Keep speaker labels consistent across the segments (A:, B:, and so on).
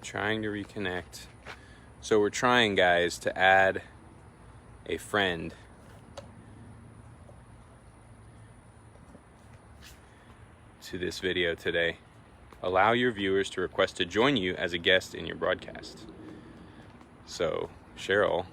A: Trying to reconnect. So we're trying, guys, to add a friend to this video today. Allow your viewers to request to join you as a guest in your broadcast. So, Cheryl,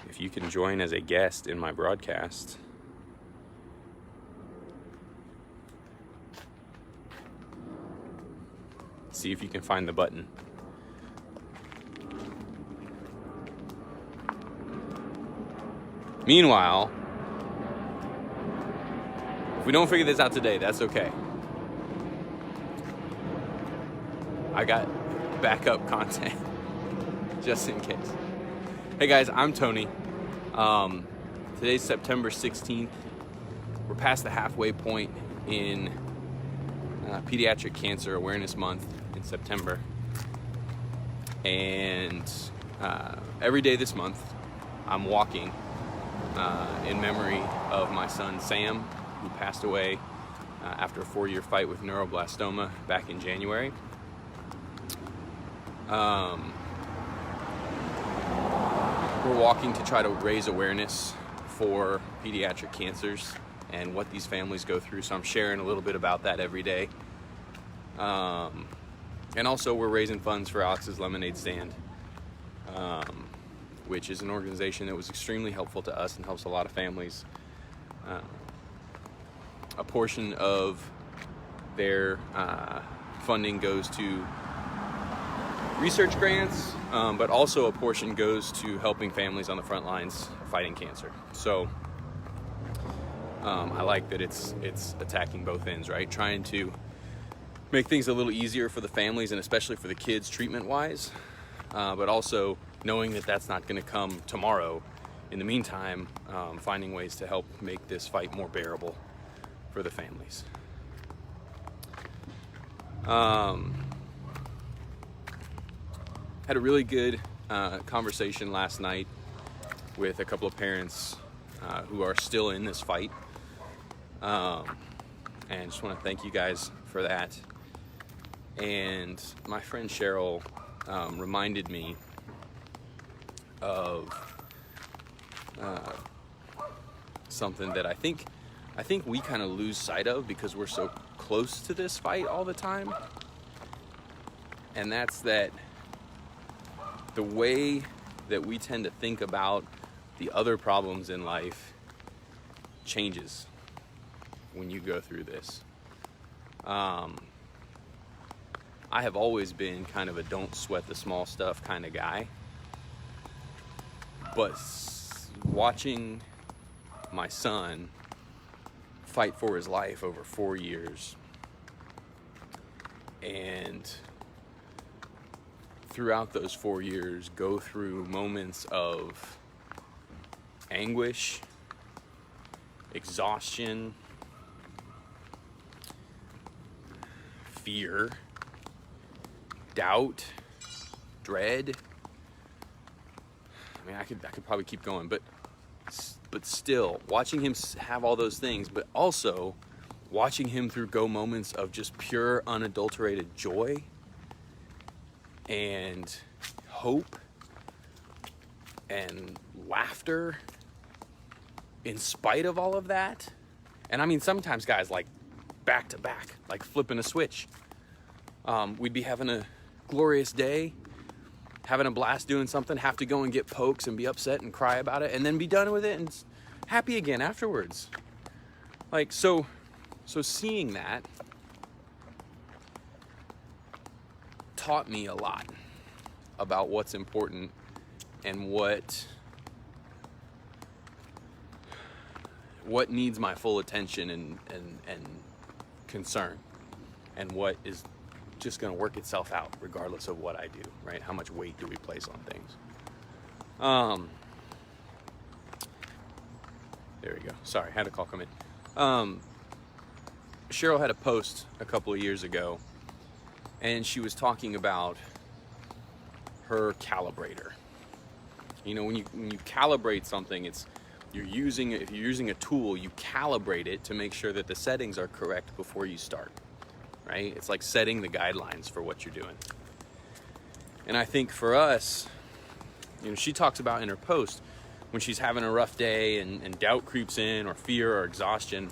A: if you can join as a guest in my broadcast. See if you can find the button. Meanwhile, if we don't figure this out today, that's okay. I got backup content just in case. Hey guys, I'm Tony. Today's September 16th. We're past the halfway point in Pediatric Cancer Awareness Month in September. And every day this month, I'm walking in memory of my son Sam, who passed away after a 4-year fight with neuroblastoma back in January. We're walking to try to raise awareness for pediatric cancers and what these families go through, so I'm sharing a little bit about that every day. And also we're raising funds for Alex's Lemonade Stand, which is an organization that was extremely helpful to us and helps a lot of families. A portion of their funding goes to research grants, but also a portion goes to helping families on the front lines fighting cancer. So I like that it's attacking both ends, right? Trying to make things a little easier for the families and especially for the kids treatment-wise, but also knowing that that's not going to come tomorrow. In the meantime, finding ways to help make this fight more bearable for the families. Had a really good conversation last night with a couple of parents who are still in this fight. And just want to thank you guys for that. And my friend Cheryl reminded me of something that I think we kind of lose sight of because we're so close to this fight all the time. And that's that the way that we tend to think about the other problems in life changes when you go through this. I have always been kind of a don't sweat the small stuff kind of guy. But watching my son fight for his life over 4 years, and throughout those 4 years go through moments of anguish, exhaustion, fear, doubt, dread. I mean, I could probably keep going, but still, watching him have all those things, but also watching him go moments of just pure, unadulterated joy and hope and laughter in spite of all of that. And I mean, sometimes guys, like back to back, like flipping a switch. We'd be having a glorious day, having a blast doing something, have to go and get pokes and be upset and cry about it, and then be done with it and happy again afterwards. Like, so seeing that taught me a lot about what's important and what needs my full attention and concern, and what is just going to work itself out regardless of what I do, right? How much weight do we place on things? There we go. Sorry, had a call come in. Cheryl had a post a couple of years ago, and she was talking about her calibrator. You know, when you calibrate something, if you're using a tool, you calibrate it to make sure that the settings are correct before you start, right? It's like setting the guidelines for what you're doing. And I think for us, you know, she talks about in her post when she's having a rough day and doubt creeps in, or fear or exhaustion,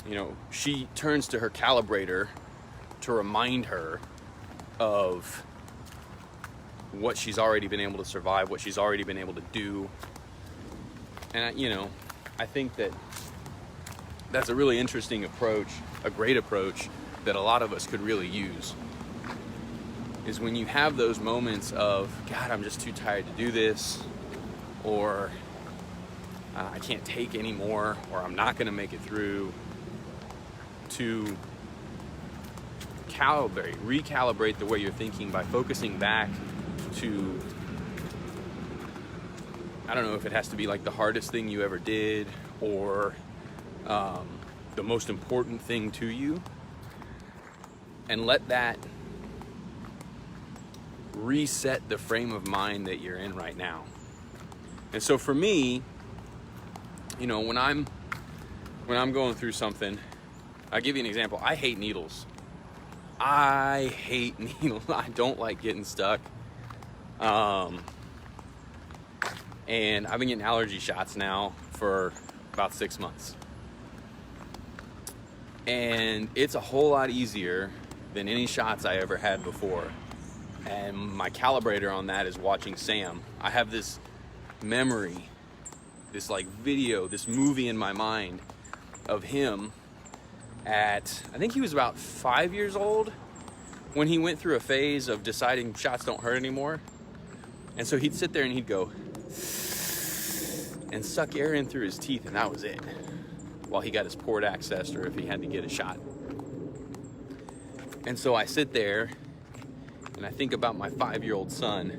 A: you know, she turns to her calibrator to remind her of what she's already been able to survive, what she's already been able to do. And, you know, I think that that's a really interesting approach, a great approach that a lot of us could really use. Is when you have those moments of, God, I'm just too tired to do this, or I can't take anymore, or I'm not going to make it through, to recalibrate the way you're thinking by focusing back to, I don't know if it has to be like the hardest thing you ever did, or the most important thing to you, and let that reset the frame of mind that you're in right now. And so for me, you know, when I'm going through something, I'll give you an example. I hate needles. I hate needles. I don't like getting stuck. And I've been getting allergy shots now for about 6 months. And it's a whole lot easier than any shots I ever had before. And my calibrator on that is watching Sam. I have this memory, this like video, this movie in my mind of him at, I think he was about 5 years old when he went through a phase of deciding shots don't hurt anymore. And so he'd sit there and he'd go and suck air in through his teeth, and that was it, while he got his port accessed or if he had to get a shot. And so I sit there and I think about my 5-year-old son,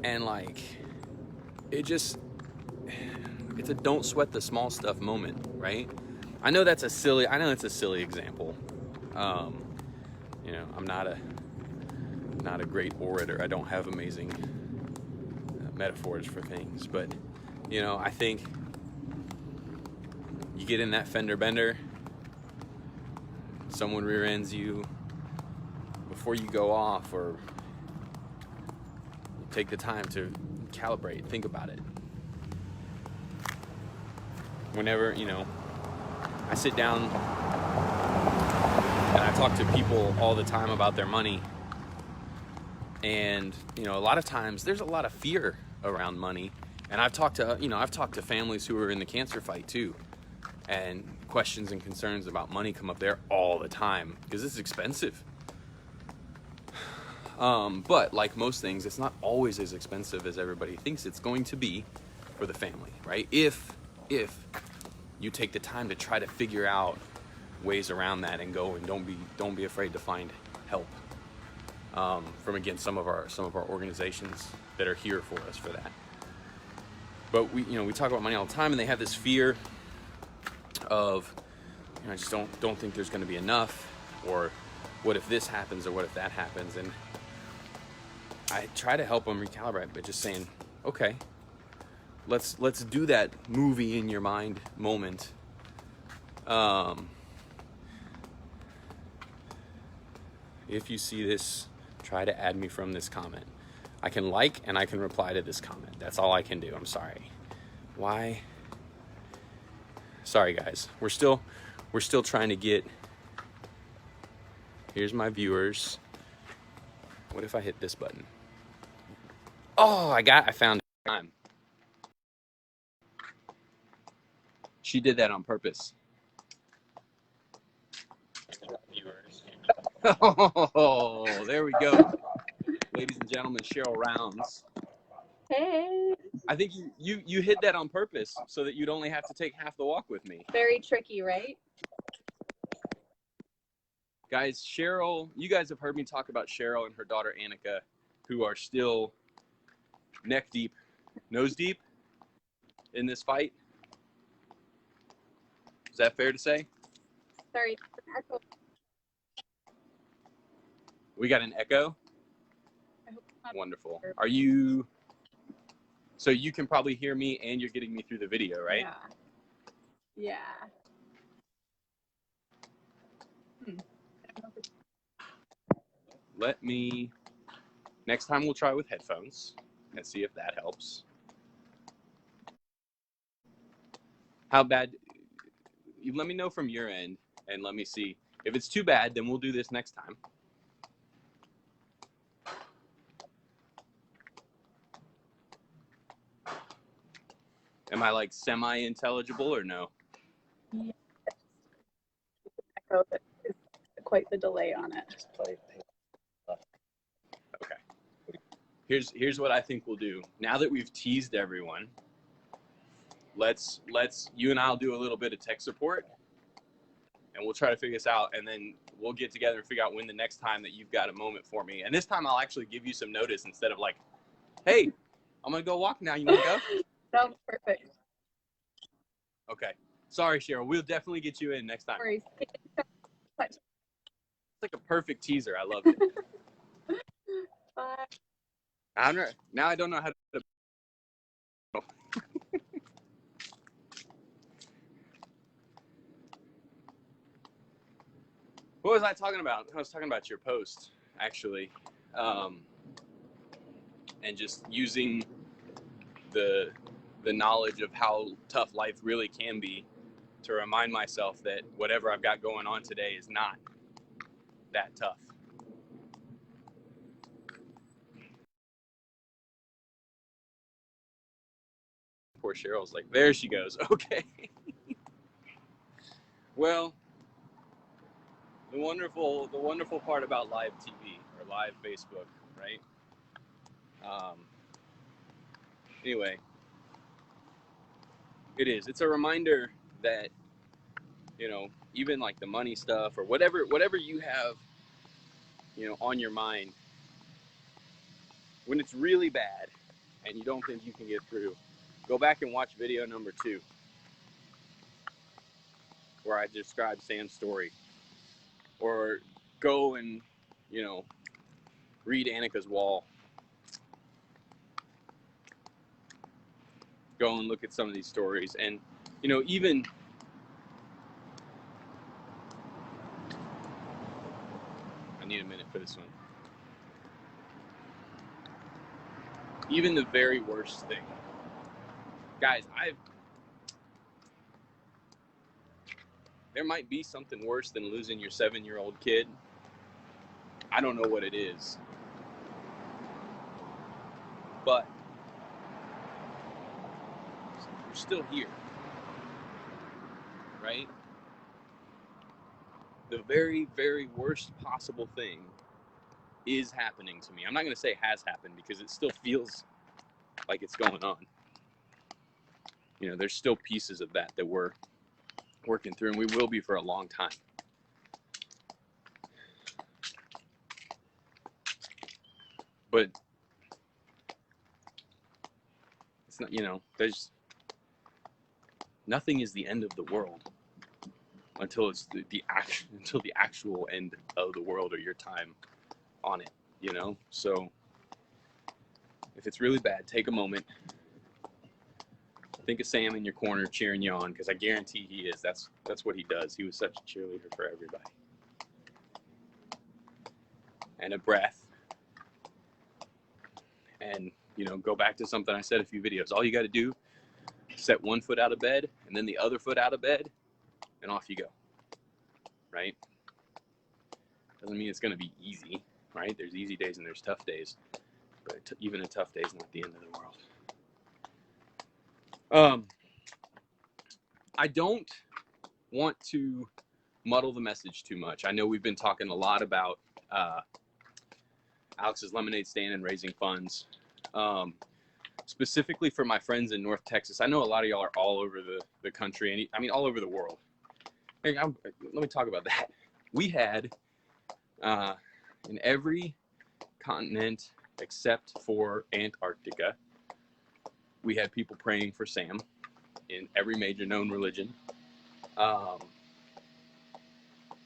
A: and like, it's a don't sweat the small stuff moment, right? I know it's a silly example. You know, I'm not a great orator. I don't have amazing metaphors for things, but you know, I think you get in that fender bender, someone rear ends you, before you go off, or you take the time to calibrate, think about it. Whenever, you know, I sit down and I talk to people all the time about their money, and you know, a lot of times there's a lot of fear around money. And I've talked to families who are in the cancer fight too, and questions and concerns about money come up there all the time because it's expensive. But like most things, it's not always as expensive as everybody thinks it's going to be for the family, right? If you take the time to try to figure out ways around that and go, and don't be afraid to find help from, again, some of our organizations that are here for us for that. But we talk about money all the time, and they have this fear of, you know, I just don't think there's going to be enough, or what if this happens, or what if that happens. And I try to help them recalibrate by just saying, okay, let's do that movie in your mind moment. If you see this, try to add me from this comment. I can like and I can reply to this comment. That's all I can do. I'm sorry. Why? Sorry guys. We're still trying to get. Here's my viewers. What if I hit this button? Oh, I found it. She did that on purpose. Viewers. Oh, there we go. Ladies and gentlemen, Cheryl Rounds.
B: Hey.
A: I think you hit that on purpose so that you'd only have to take half the walk with me.
B: Very tricky, right?
A: Guys, Cheryl, you guys have heard me talk about Cheryl and her daughter Annika, who are still neck deep, nose deep in this fight. Is that fair to say?
B: Sorry.
A: We got an echo? Wonderful. Are you, so you can probably hear me and you're getting me through the video, right?
B: Yeah.
A: Next time we'll try with headphones and see if that helps. How bad? You let me know from your end and let me see. If it's too bad, then we'll do this next time. Am I like semi-intelligible or no?
B: Yeah. Echo, but it's quite the delay on it.
A: Okay. Here's what I think we'll do. Now that we've teased everyone, let's you and I'll do a little bit of tech support, and we'll try to figure this out, and then we'll get together and figure out when the next time that you've got a moment for me. And this time I'll actually give you some notice instead of like, hey, I'm gonna go walk now. You wanna go?
B: Sounds perfect.
A: Okay. Sorry, Cheryl. We'll definitely get you in next time.
B: No worries.
A: It's like a perfect teaser. I loved it.
B: Bye.
A: Now I don't know how to. What was I talking about? I was talking about your post, actually, and just using the knowledge of how tough life really can be to remind myself that whatever I've got going on today is not that tough. Poor Cheryl's like, there she goes. Okay. Well, the wonderful part about live TV or live Facebook, right? Anyway, it's a reminder that, you know, even like the money stuff or whatever you have, you know, on your mind, when it's really bad and you don't think you can get through, go back and watch video number 2 where I described Sam's story, or go and, you know, read Annika's wall. Go and look at some of these stories, and, you know, even I need a minute for this one. Even the very worst thing, guys, there might be something worse than losing your 7-year-old kid. I don't know what it is, but you're still here, right? The very, very worst possible thing is happening to me. I'm not going to say has happened because it still feels like it's going on. You know, there's still pieces of that we're working through, and we will be for a long time. But it's not, you know, there's nothing is the end of the world until it's until the actual end of the world or your time on it, you know? So if it's really bad, take a moment. Think of Sam in your corner cheering you on, because I guarantee he is. That's what he does. He was such a cheerleader for everybody. And a breath. And, you know, go back to something I said a few videos. All you got to do, set one foot out of bed and then the other foot out of bed, and off you go. Right? Doesn't mean it's going to be easy, right? There's easy days and there's tough days. But even a tough day is not the end of the world. I don't want to muddle the message too much. I know we've been talking a lot about Alex's lemonade stand and raising funds. Specifically for my friends in North Texas. I know a lot of y'all are all over the country, and I mean all over the world. Hey, let me talk about that. We had in every continent except for Antarctica, we had people praying for Sam in every major known religion.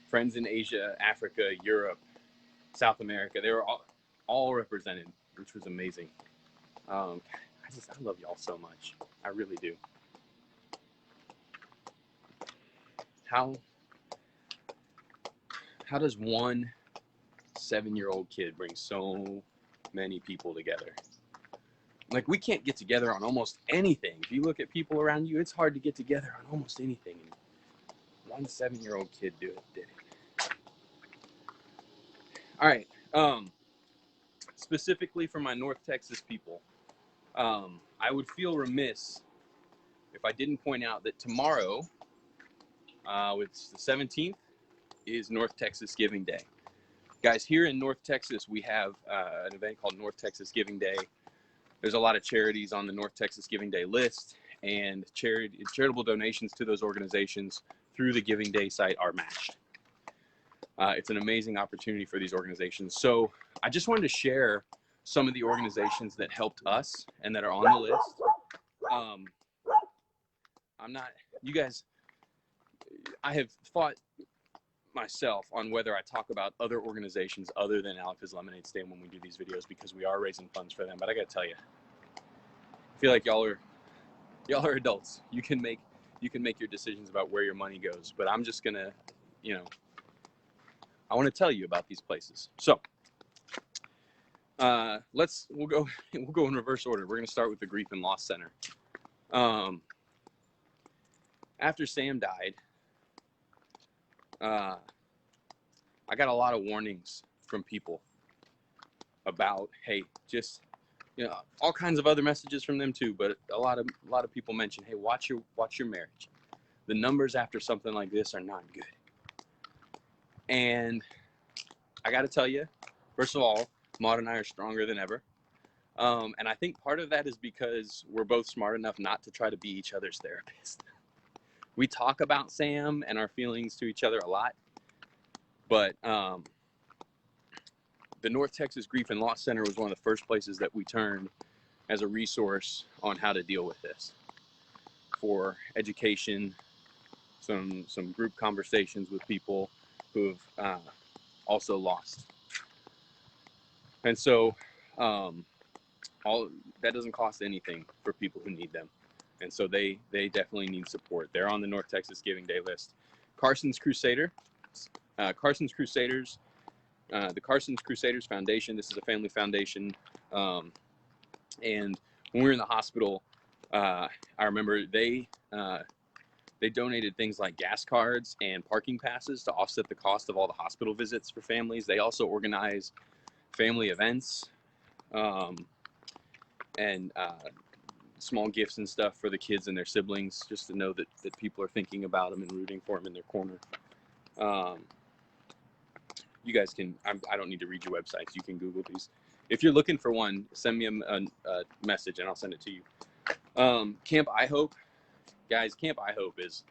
A: Friends in Asia, Africa, Europe, South America, they were all represented, which was amazing. I love y'all so much. I really do. How does one 7-year-old kid brings so many people together. Like, we can't get together on almost anything. If you look at people around you, it's hard to get together on almost anything. And one 7-year-old kid did it. All right. Specifically for my North Texas people, I would feel remiss if I didn't point out that tomorrow, it's the 17th, is North Texas Giving Day. Guys, here in North Texas, we have an event called North Texas Giving Day. There's a lot of charities on the North Texas Giving Day list, and charitable donations to those organizations through the Giving Day site are matched. It's an amazing opportunity for these organizations. So I just wanted to share some of the organizations that helped us and that are on the list. You guys, I have thought myself on whether I talk about other organizations other than Alaka's Lemonade Stand when we do these videos, because we are raising funds for them. But I gotta tell you, I feel like y'all are adults. You can make your decisions about where your money goes. But I'm just gonna, I want to tell you about these places. So we'll go in reverse order. We're gonna start with the Grief and Loss Center. After Sam died, I got a lot of warnings from people about, hey, just, all kinds of other messages from them too, but a lot of people mention, hey, watch your marriage. The numbers after something like this are not good. And I got to tell you, first of all, Maud and I are stronger than ever. And I think part of that is because we're both smart enough not to try to be each other's therapist. We talk about Sam and our feelings to each other a lot, but the North Texas Grief and Loss Center was one of the first places that we turned as a resource on how to deal with this, for education, some group conversations with people who have also lost. And so all that doesn't cost anything for people who need them. And so they definitely need support. They're on the North Texas Giving Day list. Carson's Crusaders, the Carson's Crusaders Foundation. This is a family foundation. And when we were in the hospital, I remember they donated things like gas cards and parking passes to offset the cost of all the hospital visits for families. They also organize family events and small gifts and stuff for the kids and their siblings, just to know that people are thinking about them and rooting for them in their corner. You guys can, I don't need to read your websites. You can Google these. If you're looking for one, send me a message and I'll send it to you. Camp I Hope. Guys, Camp I Hope is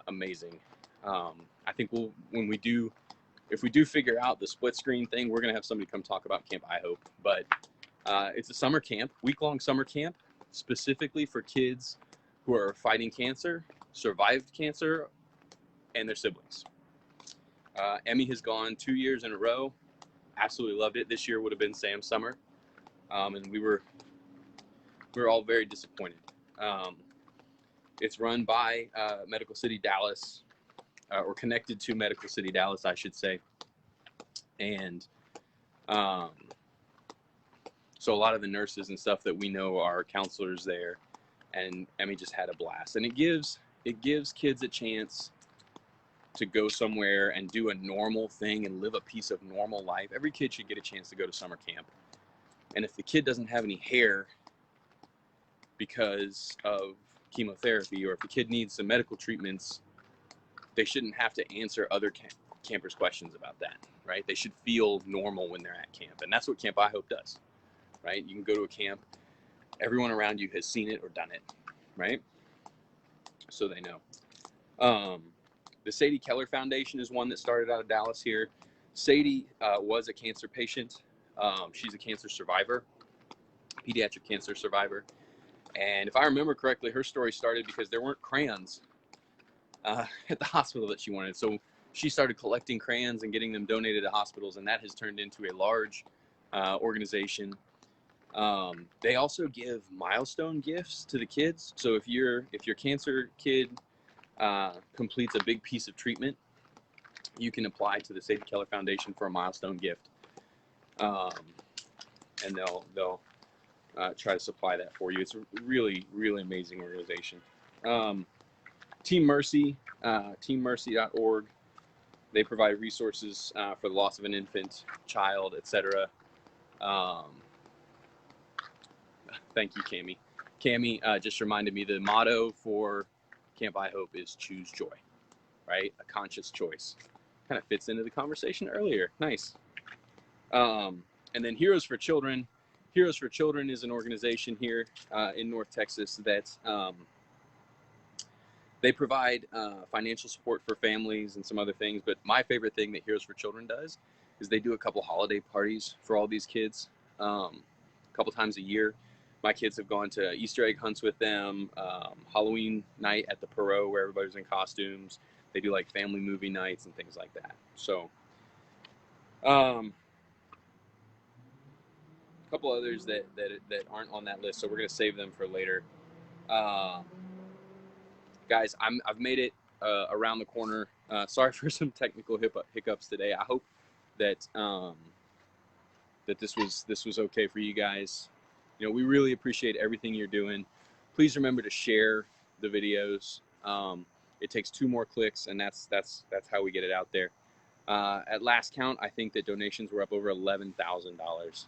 A: amazing. I think if we do figure out the split screen thing, we're going to have somebody come talk about Camp I Hope. But it's a summer camp, week-long summer camp, specifically for kids who are fighting cancer, survived cancer, and their siblings. Emmy has gone 2 years in a row. Absolutely loved it. This year would have been Sam's summer, and we were all very disappointed. It's run by Medical City Dallas, or connected to Medical City Dallas, I should say. And so a lot of the nurses and stuff that we know are counselors there, and Emmy just had a blast. And it gives kids a chance to go somewhere and do a normal thing and live a piece of normal life. Every kid should get a chance to go to summer camp. And if the kid doesn't have any hair because of chemotherapy, or if the kid needs some medical treatments, they shouldn't have to answer other campers' questions about that, right? They should feel normal when they're at camp. And that's what Camp I Hope does, right? You can go to a camp, everyone around you has seen it or done it, right? So they know. The Sadie Keller Foundation is one that started out of Dallas here. Sadie was a cancer patient. She's a cancer survivor, pediatric cancer survivor. And if I remember correctly, her story started because there weren't crayons at the hospital that she wanted. So she started collecting crayons and getting them donated to hospitals, and that has turned into a large organization. They also give milestone gifts to the kids. So if your cancer kid completes a big piece of treatment, you can apply to the Sadie Keller Foundation for a milestone gift, and they'll try to supply that for you. It's a really, really amazing organization. Team Mercy, teammercy.org. They provide resources for the loss of an infant, child, etc. Thank you, Cami. Cami just reminded me the motto for Camp I Hope is choose joy, right? A conscious choice. Kind of fits into the conversation earlier. Nice. And then Heroes for Children. Heroes for Children is an organization here in North Texas that they provide financial support for families and some other things. But my favorite thing that Heroes for Children does is they do a couple holiday parties for all these kids a couple times a year. My kids have gone to Easter egg hunts with them, Halloween night at the Perot where everybody's in costumes. They do like family movie nights and things like that. So a couple others that aren't on that list, so we're going to save them for later. Guys, I've made it around the corner. Sorry for some technical hiccups today. I hope that that this was okay for you guys. You know, we really appreciate everything you're doing. Please remember to share the videos. It takes 2 more clicks, and that's how we get it out there. At last count, I think that donations were up over $11,000,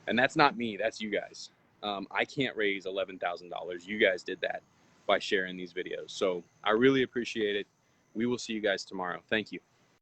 A: and that's not me. That's you guys. I can't raise $11,000. You guys did that by sharing these videos. So I really appreciate it. We will see you guys tomorrow. Thank you.